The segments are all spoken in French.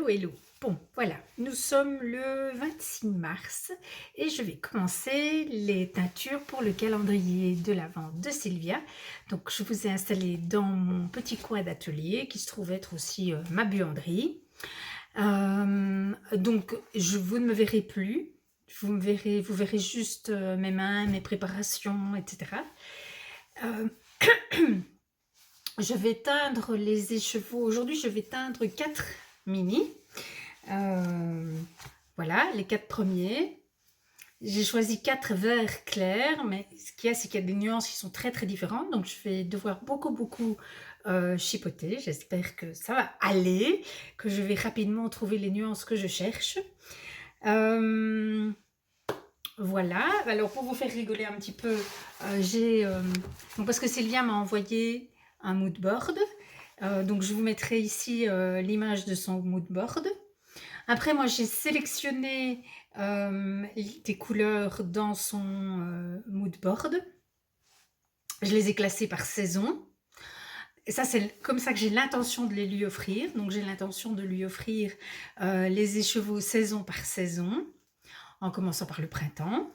Hello, hello. Bon, voilà, nous sommes le 26 mars et je vais commencer les teintures pour le calendrier de l'Avent de Sylvia. Donc, je vous ai installé dans mon petit coin d'atelier qui se trouve être aussi ma buanderie. Donc, vous ne me verrez plus. Vous verrez juste mes mains, mes préparations, etc. Euh, je vais teindre les écheveaux. Aujourd'hui, je vais teindre 4 mini. Voilà, les 4 premiers. J'ai choisi 4 verts clairs, mais ce qu'il y a, c'est qu'il y a des nuances qui sont très très différentes. Donc, je vais devoir beaucoup chipoter. J'espère que ça va aller, que je vais rapidement trouver les nuances que je cherche. Voilà, alors pour vous faire rigoler un petit peu, parce que Sylvia m'a envoyé un mood board. Donc, je vous mettrai ici l'image de son mood board. Après, moi, j'ai sélectionné des couleurs dans son mood board. Je les ai classées par saison. Et ça, c'est comme ça que j'ai l'intention de les lui offrir. Donc, j'ai l'intention de lui offrir les écheveaux saison par saison, en commençant par le printemps.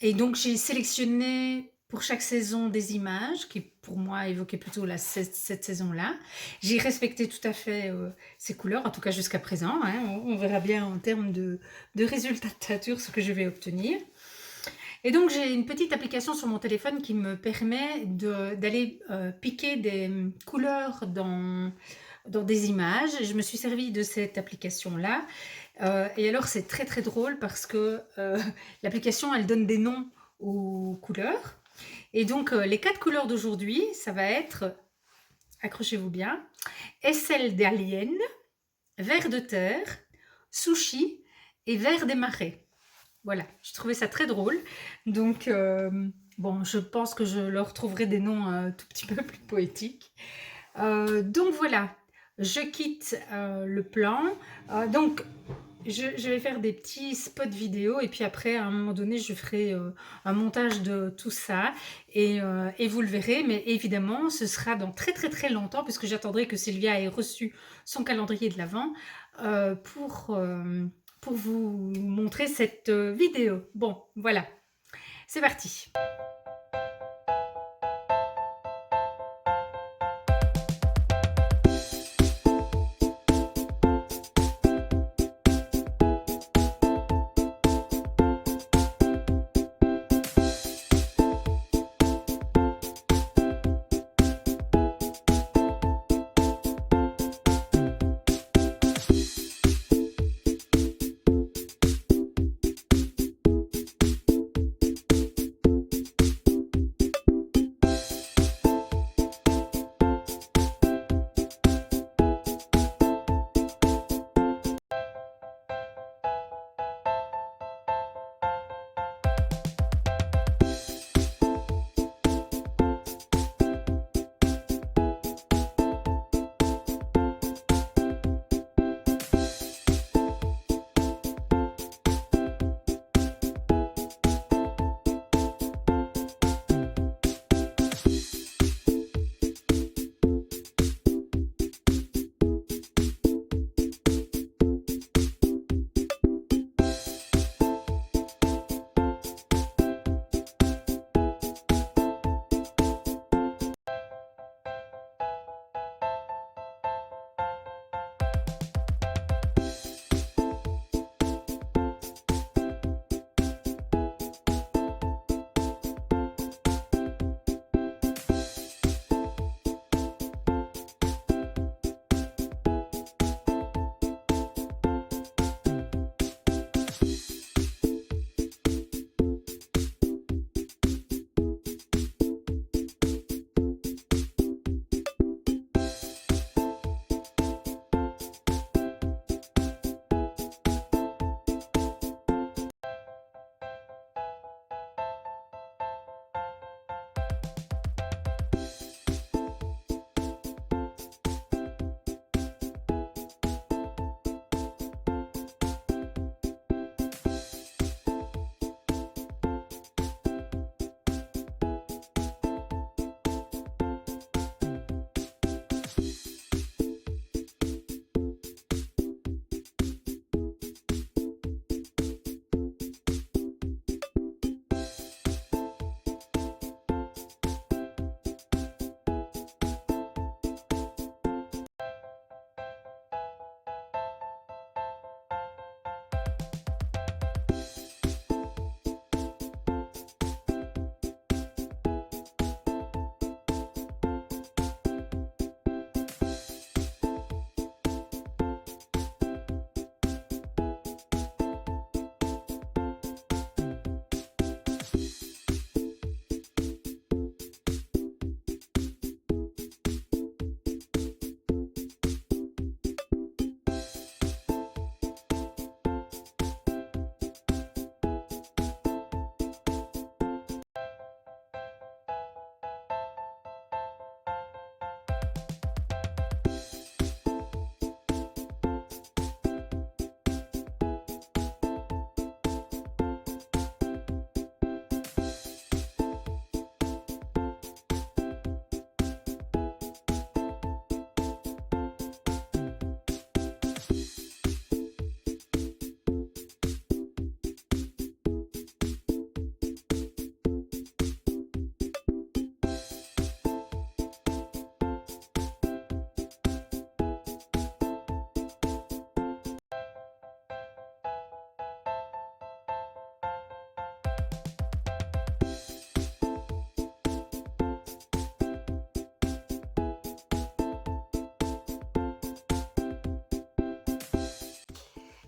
Et donc, j'ai sélectionné pour chaque saison des images qui, pour moi, évoquaient plutôt cette saison-là. J'ai respecté tout à fait ces couleurs, en tout cas jusqu'à présent. Hein. On verra bien en termes de résultats de teinture ce que je vais obtenir. Et donc, j'ai une petite application sur mon téléphone qui me permet d'aller piquer des couleurs dans des images. Je me suis servie de cette application-là. Et alors, c'est très très drôle parce que l'application, elle donne des noms aux couleurs. Et donc, les 4 couleurs d'aujourd'hui, ça va être, accrochez-vous bien, aisselle d'alien, vert de terre, sushi et vert des marais. Voilà, je trouvais ça très drôle. Donc, bon, je pense que je leur trouverai des noms un tout petit peu plus poétiques. Donc voilà, je quitte le plan. Donc, je vais faire des petits spots vidéo et puis après, à un moment donné, je ferai un montage de tout ça et vous le verrez. Mais évidemment, ce sera dans très très très longtemps puisque j'attendrai que Sylvia ait reçu son calendrier de l'Avent pour vous montrer cette vidéo. Bon, voilà, c'est parti.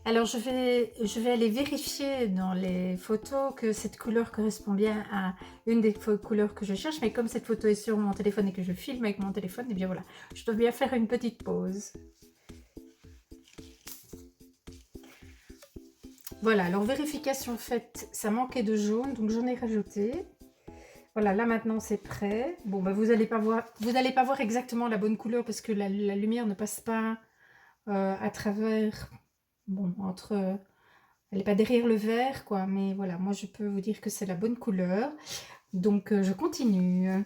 Alors je vais aller vérifier dans les photos que cette couleur correspond bien à une des couleurs que je cherche, mais comme cette photo est sur mon téléphone et que je filme avec mon téléphone, et bien voilà, je dois bien faire une petite pause. Voilà, alors vérification faite, ça manquait de jaune, donc j'en ai rajouté. Voilà, là maintenant c'est prêt. Bon, bah, vous n'allez pas voir exactement la bonne couleur parce que la lumière ne passe pas à travers, bon, elle n'est pas derrière le verre, quoi. Mais voilà, moi je peux vous dire que c'est la bonne couleur. Donc je continue.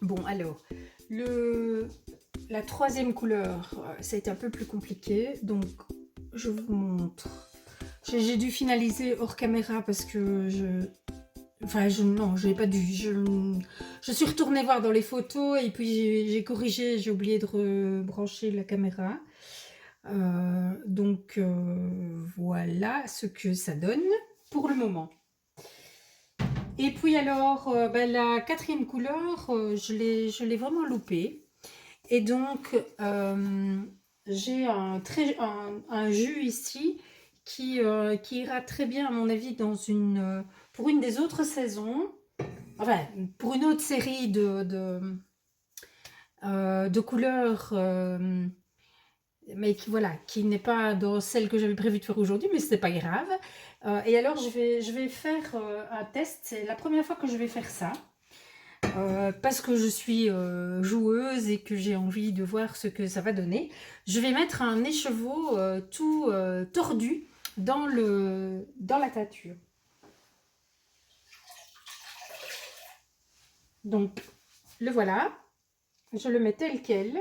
Bon, alors, la troisième couleur, ça a été un peu plus compliqué, donc je vous montre. J'ai dû finaliser hors caméra parce que non, je n'ai pas dû. Je suis retournée voir dans les photos et puis j'ai corrigé, j'ai oublié de rebrancher la caméra. Donc voilà ce que ça donne pour le moment. Et puis alors, la quatrième couleur, je l'ai vraiment loupée. Et donc, j'ai un jus ici qui ira très bien, à mon avis, pour une des autres saisons. Enfin, pour une autre série de couleurs, mais qui n'est pas dans celle que j'avais prévu de faire aujourd'hui, mais ce n'est pas grave. Et alors, je vais faire un test. C'est la première fois que je vais faire ça. Parce que je suis joueuse et que j'ai envie de voir ce que ça va donner. Je vais mettre un écheveau tout tordu dans la teinture. Donc, le voilà. Je le mets tel quel.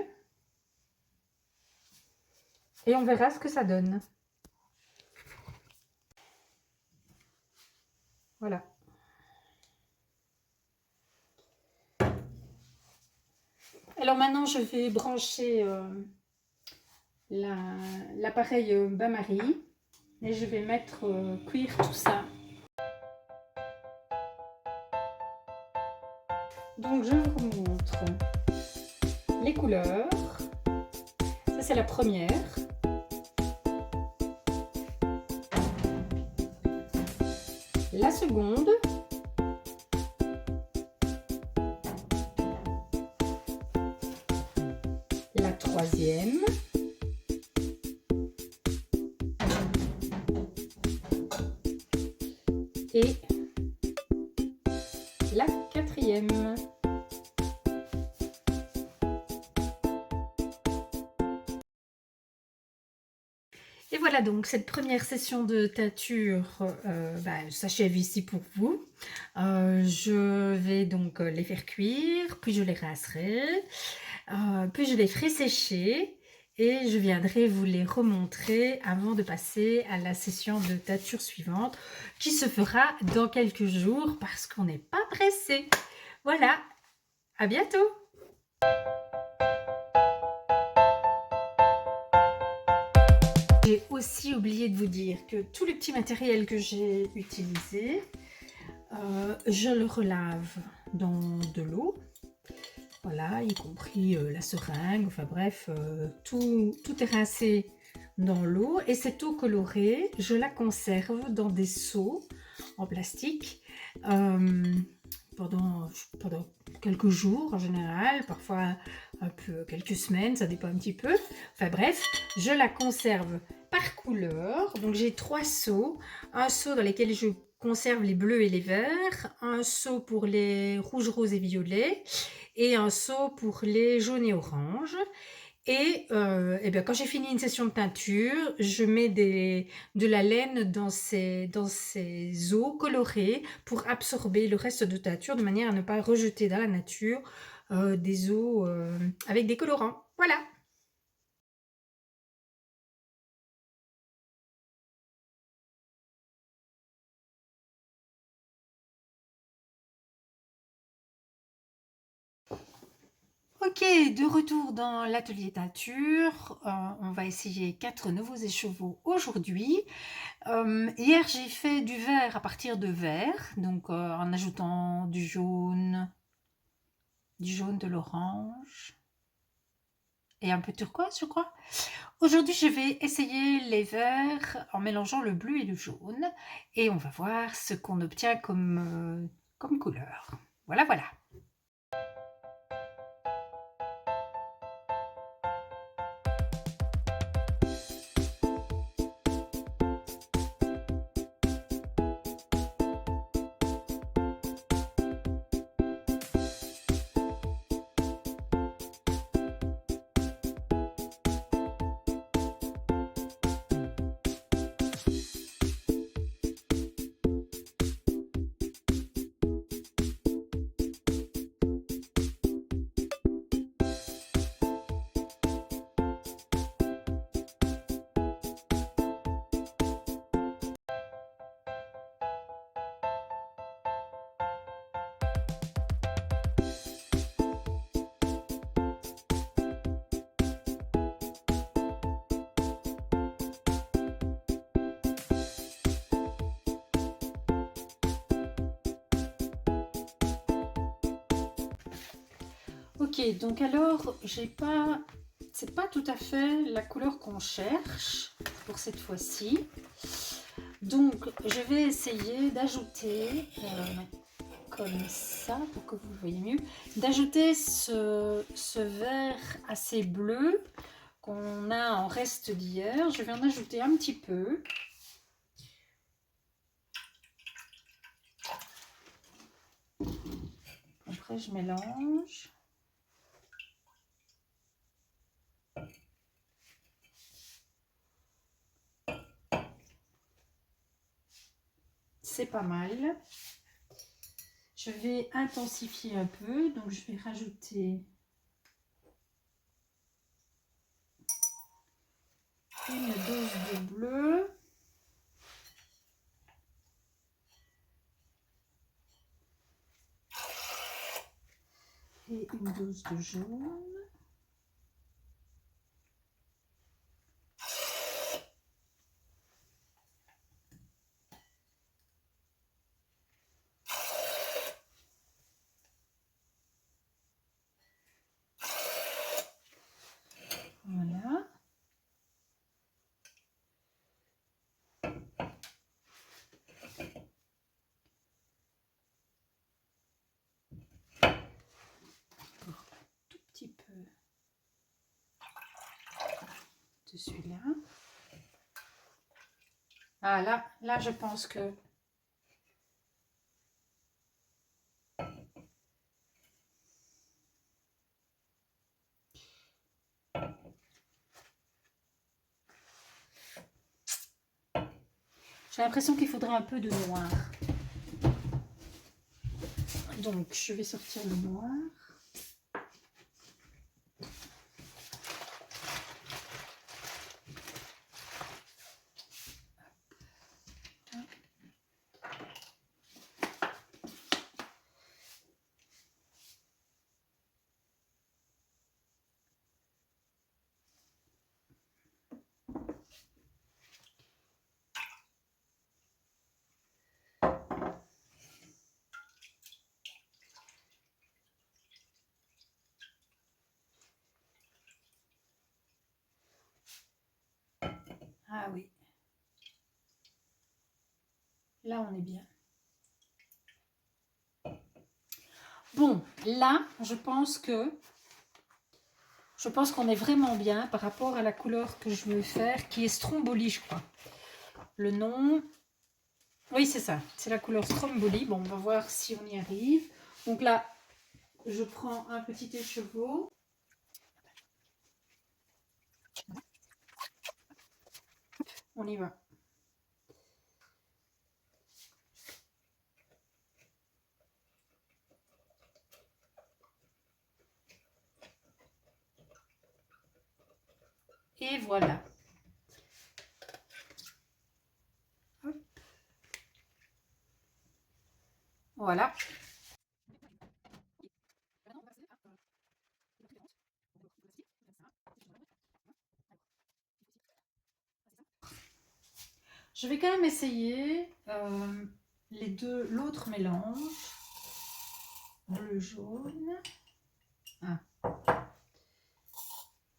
Et on verra ce que ça donne. Voilà. Alors maintenant, je vais brancher l'appareil bain-marie et je vais mettre cuire tout ça. Donc, je vous montre les couleurs. Ça, c'est la première. La seconde. troisième. Et la quatrième. Et voilà donc cette première session de teinture s'achève ici pour vous. Je vais donc les faire cuire, puis je les rincerai, puis je les ferai sécher et je viendrai vous les remontrer avant de passer à la session de teinture suivante qui se fera dans quelques jours parce qu'on n'est pas pressé. Voilà, à bientôt! J'ai aussi oublié de vous dire que tout le petit matériel que j'ai utilisé, je le relave dans de l'eau, voilà, y compris la seringue, enfin bref, tout est rincé dans l'eau et cette eau colorée, je la conserve dans des seaux en plastique pendant quelques jours en général, parfois un peu quelques semaines, ça dépend un petit peu. Enfin bref, je la conserve par couleur. Donc j'ai 3 seaux. Un seau dans lequel je conserve les bleus et les verts, un seau pour les rouges, roses et violets et un seau pour les jaunes et oranges. Et bien, quand j'ai fini une session de teinture, je mets de la laine dans ces eaux colorées pour absorber le reste de teinture de manière à ne pas rejeter dans la nature des eaux avec des colorants. Voilà. Ok, de retour dans l'atelier teinture. On va essayer 4 nouveaux écheveaux aujourd'hui. Hier, j'ai fait du vert à partir de vert, donc en ajoutant du jaune, de l'orange et un peu turquoise, je crois. Aujourd'hui, je vais essayer les verts en mélangeant le bleu et le jaune et on va voir ce qu'on obtient comme couleur. Voilà, voilà. Ok, donc alors, c'est pas tout à fait la couleur qu'on cherche pour cette fois-ci. Donc, je vais essayer d'ajouter, comme ça, pour que vous voyez mieux, d'ajouter ce vert assez bleu qu'on a en reste d'hier. Je vais en ajouter un petit peu. Après, je mélange. C'est pas mal. Je vais intensifier un peu, donc je vais rajouter une dose de bleu. Et une dose de jaune. Voilà. Tout petit peu. de celui-là. Ah là je pense que... J'ai l'impression qu'il faudrait un peu de noir. Donc, je vais sortir le noir. Ah oui. Là, on est bien. Bon, là, je pense qu'on est vraiment bien par rapport à la couleur que je veux faire, qui est Stromboli, je crois. Le nom... Oui, c'est ça. C'est la couleur Stromboli. Bon, on va voir si on y arrive. Donc là, je prends un petit écheveau. On y va. Et voilà. Hop. Voilà. Je vais quand même essayer l'autre mélange. Bleu, jaune. Ah.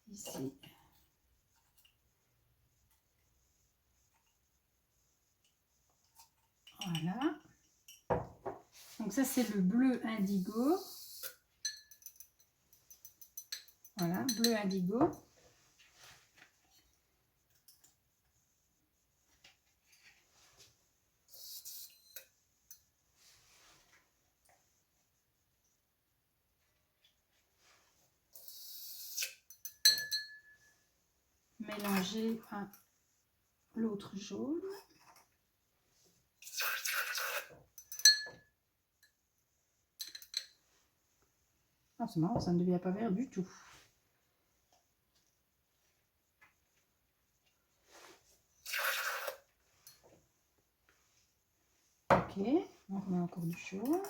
Ici. Voilà. Donc ça, c'est le bleu indigo. Voilà, bleu indigo. Mélanger à l'autre jaune. Ah, c'est marrant, ça ne devient pas vert du tout. Ok, on remet encore du jaune.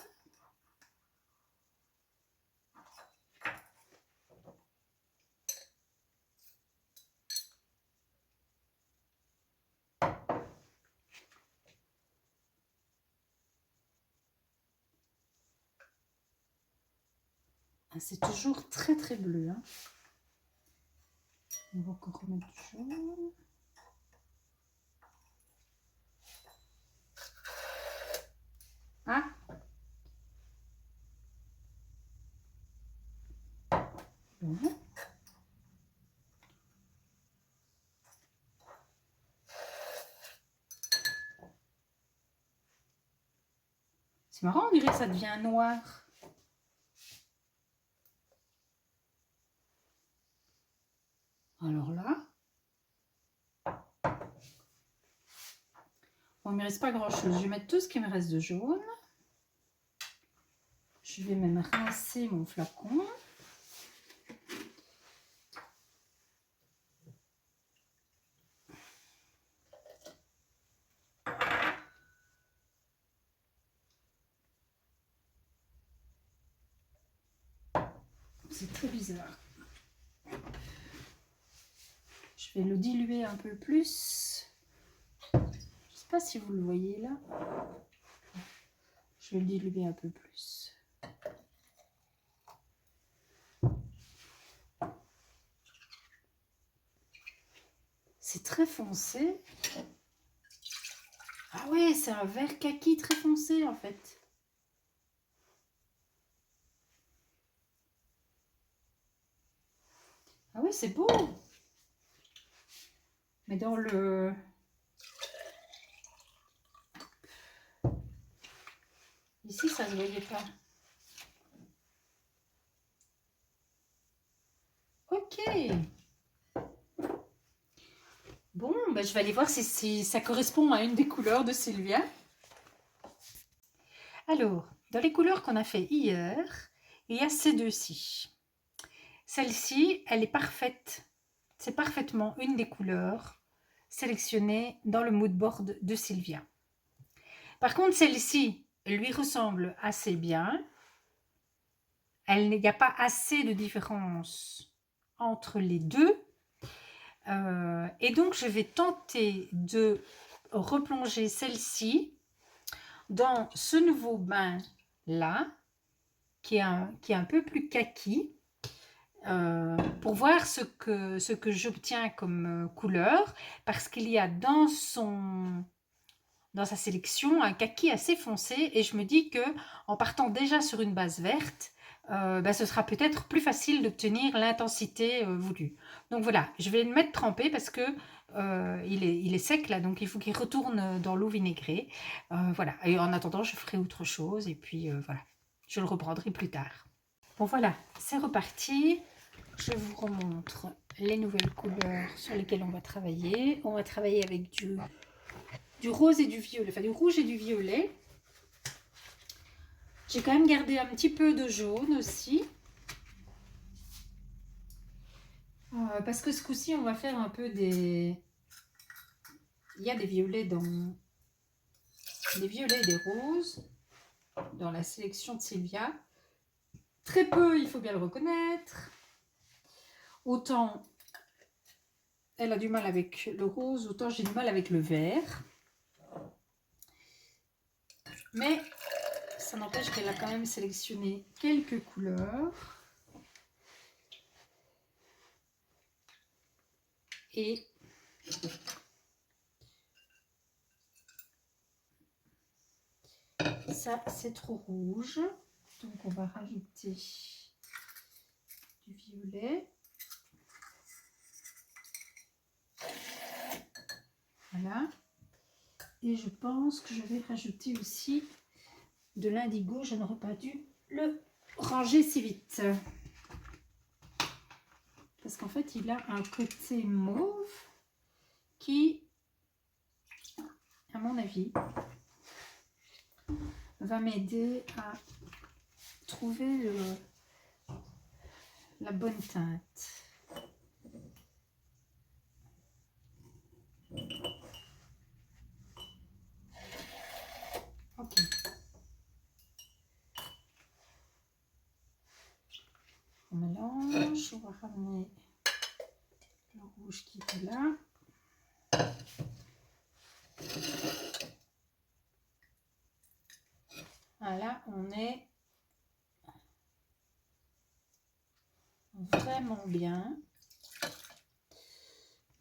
Ah, c'est toujours très très bleu. Hein. On va encore remettre du jaune. Ah, bon. C'est marrant, on dirait que ça devient noir. Alors là, bon, il ne me reste pas grand chose. Je vais mettre tout ce qui me reste de jaune. Je vais même rincer mon flacon. C'est très bizarre. Je vais le diluer un peu plus. Je ne sais pas si vous le voyez là. Je vais le diluer un peu plus. C'est très foncé. Ah ouais, c'est un vert kaki très foncé en fait. Ah ouais, c'est beau. Mais dans le... Ici, ça se voyait pas. Ok. Bon, ben, je vais aller voir si ça correspond à une des couleurs de Sylvia. Alors, dans les couleurs qu'on a fait hier, il y a ces deux-ci. Celle-ci, elle est parfaite. C'est parfaitement une des couleurs sélectionnées dans le mood board de Sylvia. Par contre, celle-ci lui ressemble assez bien. Il n'y a pas assez de différence entre les deux. Et donc, je vais tenter de replonger celle-ci dans ce nouveau bain-là, qui est un peu plus kaki, pour voir ce que j'obtiens comme couleur, parce qu'il y a dans sa sélection un kaki assez foncé, et je me dis que en partant déjà sur une base verte, ce sera peut-être plus facile d'obtenir l'intensité voulue. Donc voilà, je vais le mettre trempé parce que il est sec là, donc il faut qu'il retourne dans l'eau vinaigrée. Voilà, et en attendant, je ferai autre chose, et puis voilà, je le reprendrai plus tard. Bon voilà, c'est reparti. Je vous remontre les nouvelles couleurs sur lesquelles on va travailler. On va travailler avec du rose et du violet, enfin du rouge et du violet. J'ai quand même gardé un petit peu de jaune aussi. Parce que ce coup-ci, on va faire un peu des... Il y a des violets des violets et des roses dans la sélection de Sylvia. Très peu, il faut bien le reconnaître. Autant elle a du mal avec le rose, autant j'ai du mal avec le vert. Mais ça n'empêche qu'elle a quand même sélectionné quelques couleurs. Et ça, c'est trop rouge. Donc, on va rajouter du violet. Voilà. Et je pense que je vais rajouter aussi de l'indigo. Je n'aurais pas dû le ranger si vite. Parce qu'en fait, il a un côté mauve qui, à mon avis, va m'aider à trouver la bonne teinte. Ok. On mélange, on va ramener le rouge qui est là. Voilà, on est vraiment bien.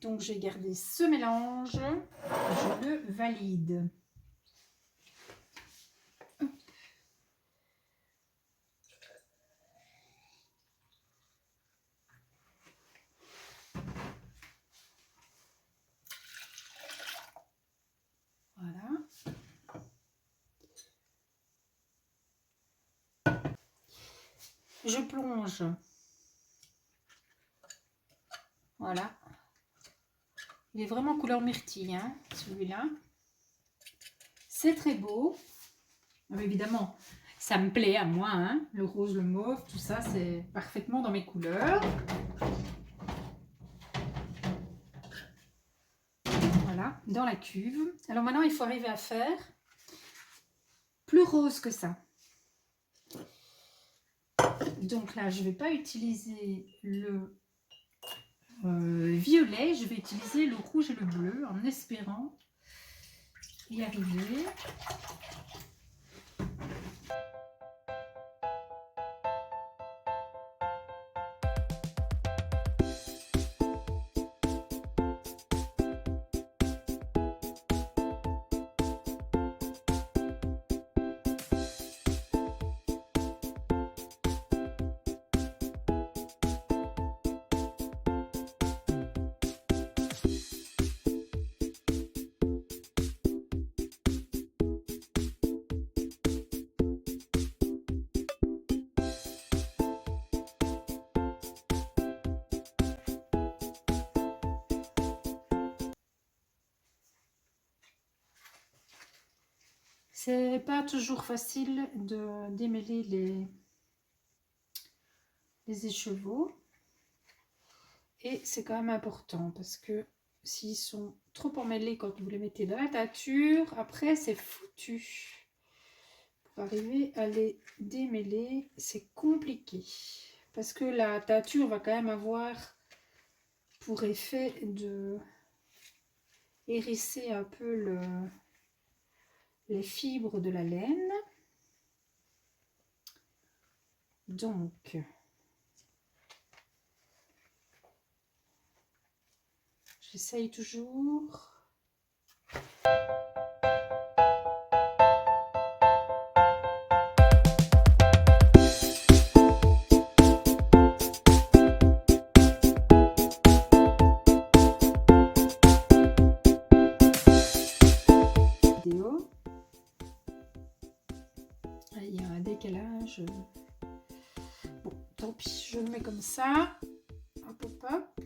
Donc, j'ai gardé ce mélange, je le valide. Voilà. Je plonge. Voilà. Il est vraiment couleur myrtille, hein, celui-là. C'est très beau. Mais évidemment, ça me plaît à moi, hein. Le rose, le mauve, tout ça, c'est parfaitement dans mes couleurs. Voilà, dans la cuve. Alors maintenant, il faut arriver à faire plus rose que ça. Donc là, je ne vais pas utiliser le violet, je vais utiliser le rouge et le bleu en espérant y arriver. C'est pas toujours facile de démêler les écheveaux. Et c'est quand même important parce que s'ils sont trop emmêlés quand vous les mettez dans la teinture, après c'est foutu. Pour arriver à les démêler, c'est compliqué. Parce que la teinture va quand même avoir pour effet de hérisser un peu les fibres de la laine. Donc, j'essaye toujours. Il y a un décalage. Bon, tant pis, je le mets comme ça. Hop, hop, hop.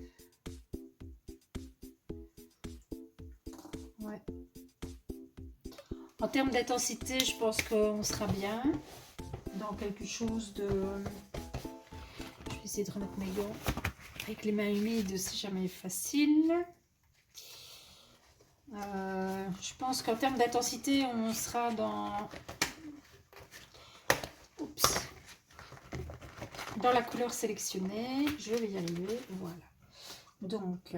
Ouais. En termes d'intensité, je pense qu'on sera bien dans quelque chose de... Je vais essayer de remettre mes gants. Avec les mains humides, c'est jamais facile. Je pense qu'en termes d'intensité, on sera dans... Oups. Dans la couleur sélectionnée. Je vais y arriver. Voilà. Donc,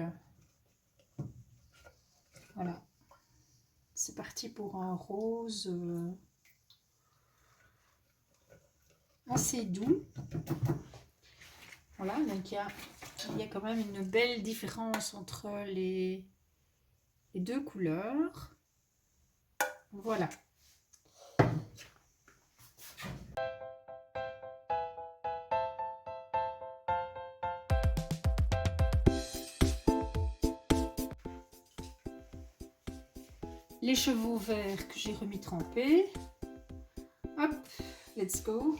voilà. C'est parti pour un rose assez doux. Voilà, donc il y a quand même une belle différence entre les deux couleurs. Voilà. Les chevaux verts que j'ai remis trempés. Hop, let's go.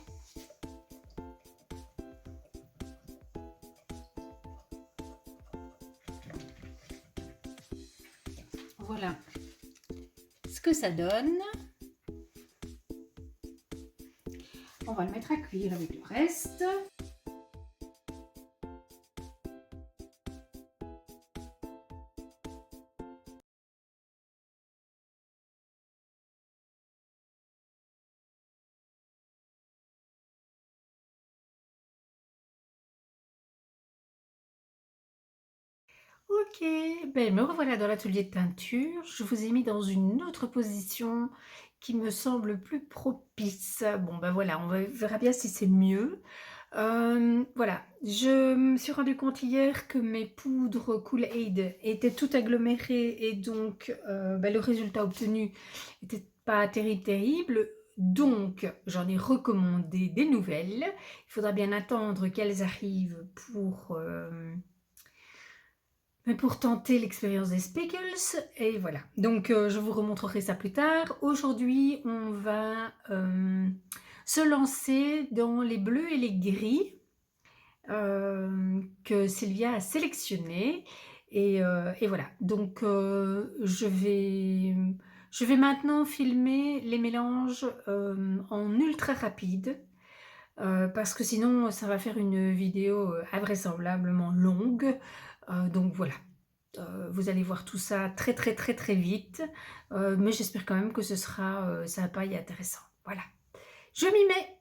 Voilà ce que ça donne. On va le mettre à cuire avec le reste. Ok, ben me revoilà dans l'atelier de teinture. Je vous ai mis dans une autre position qui me semble plus propice. Bon ben voilà, on verra bien si c'est mieux. Voilà, je me suis rendu compte hier que mes poudres Kool-Aid étaient toutes agglomérées et donc ben, le résultat obtenu n'était pas terrible. Donc j'en ai recommandé des nouvelles. Il faudra bien attendre qu'elles arrivent pour tenter l'expérience des speckles. Et voilà, donc je vous remontrerai ça plus tard. Aujourd'hui, on va se lancer dans les bleus et les gris que Sylvia a sélectionnés. Et voilà, donc je vais maintenant filmer les mélanges en ultra rapide. Parce que sinon ça va faire une vidéo invraisemblablement longue. Donc voilà, vous allez voir tout ça très très très très vite. Mais j'espère quand même que ce sera sympa et intéressant. Voilà, je m'y mets.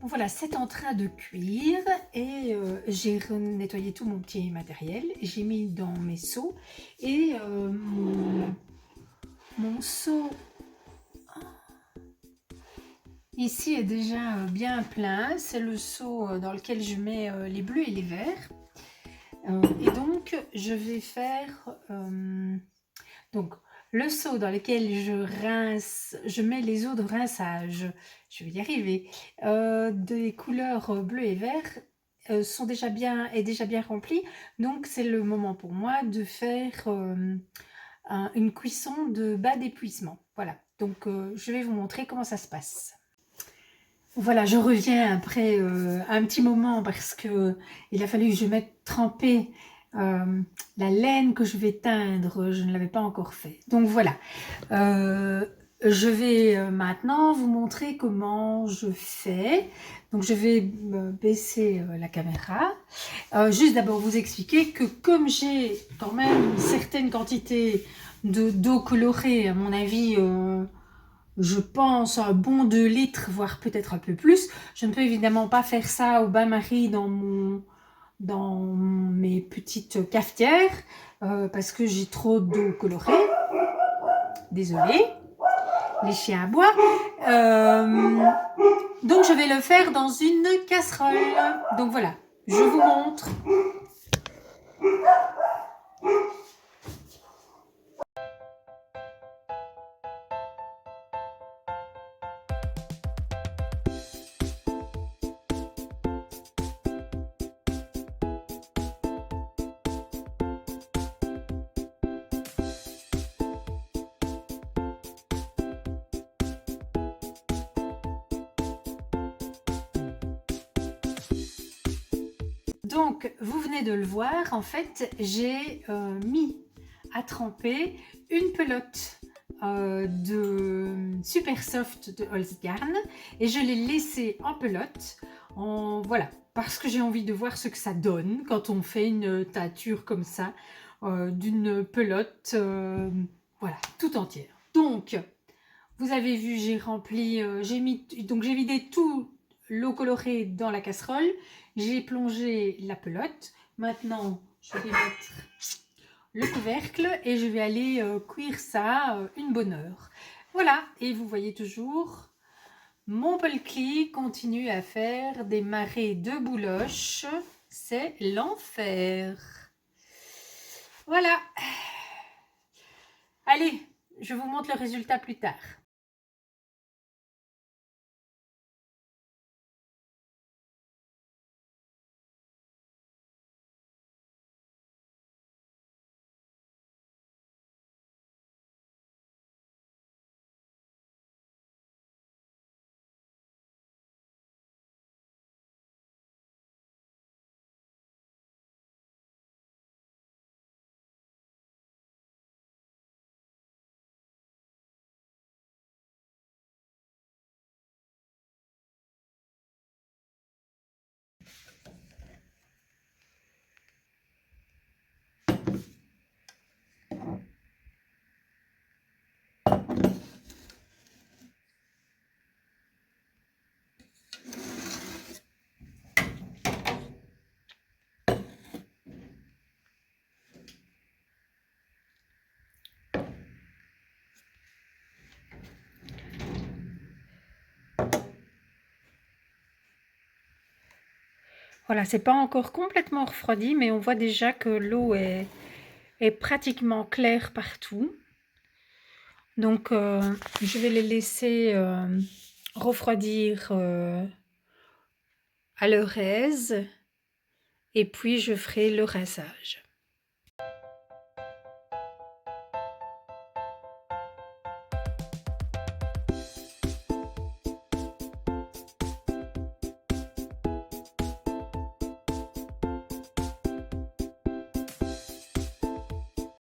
Voilà, c'est en train de cuire et j'ai nettoyé tout mon petit matériel. J'ai mis dans mes seaux et mon seau ici est déjà bien plein. C'est le seau dans lequel je mets les bleus et les verts. Et donc, je vais faire donc, le seau dans lequel je mets les eaux de rinçage, je vais y arriver, des couleurs bleu et vert est déjà bien rempli. Donc, c'est le moment pour moi de faire une cuisson de bas d'épuisement. Voilà, donc je vais vous montrer comment ça se passe. Voilà, je reviens après un petit moment parce que il a fallu que je mette tremper la laine que je vais teindre. Je ne l'avais pas encore fait. Donc voilà, je vais maintenant vous montrer comment je fais. Donc je vais baisser la caméra. Juste d'abord vous expliquer que comme j'ai quand même une certaine quantité d'eau colorée, à mon avis, je pense un bon 2 litres, voire peut-être un peu plus. Je ne peux évidemment pas faire ça au bain-marie dans mes petites cafetières parce que j'ai trop d'eau colorée. Désolée, les chiens aboient. Donc je vais le faire dans une casserole. Donc voilà, je vous montre. Donc, vous venez de le voir, en fait, j'ai mis à tremper une pelote de Super Soft de Holzgarn et je l'ai laissée en pelote, voilà, parce que j'ai envie de voir ce que ça donne quand on fait une teinture comme ça, d'une pelote, voilà, tout entière. Donc, vous avez vu, j'ai rempli, j'ai vidé tout l'eau colorée dans la casserole. J'ai plongé la pelote. Maintenant, je vais mettre le couvercle et je vais aller cuire ça une bonne heure. Voilà, et vous voyez toujours, mon polki continue à faire des marées de bouloches. C'est l'enfer. Voilà. Allez, je vous montre le résultat plus tard. Voilà, c'est pas encore complètement refroidi, mais on voit déjà que l'eau est pratiquement claire partout. Donc, je vais les laisser refroidir à leur aise et puis je ferai le rinçage.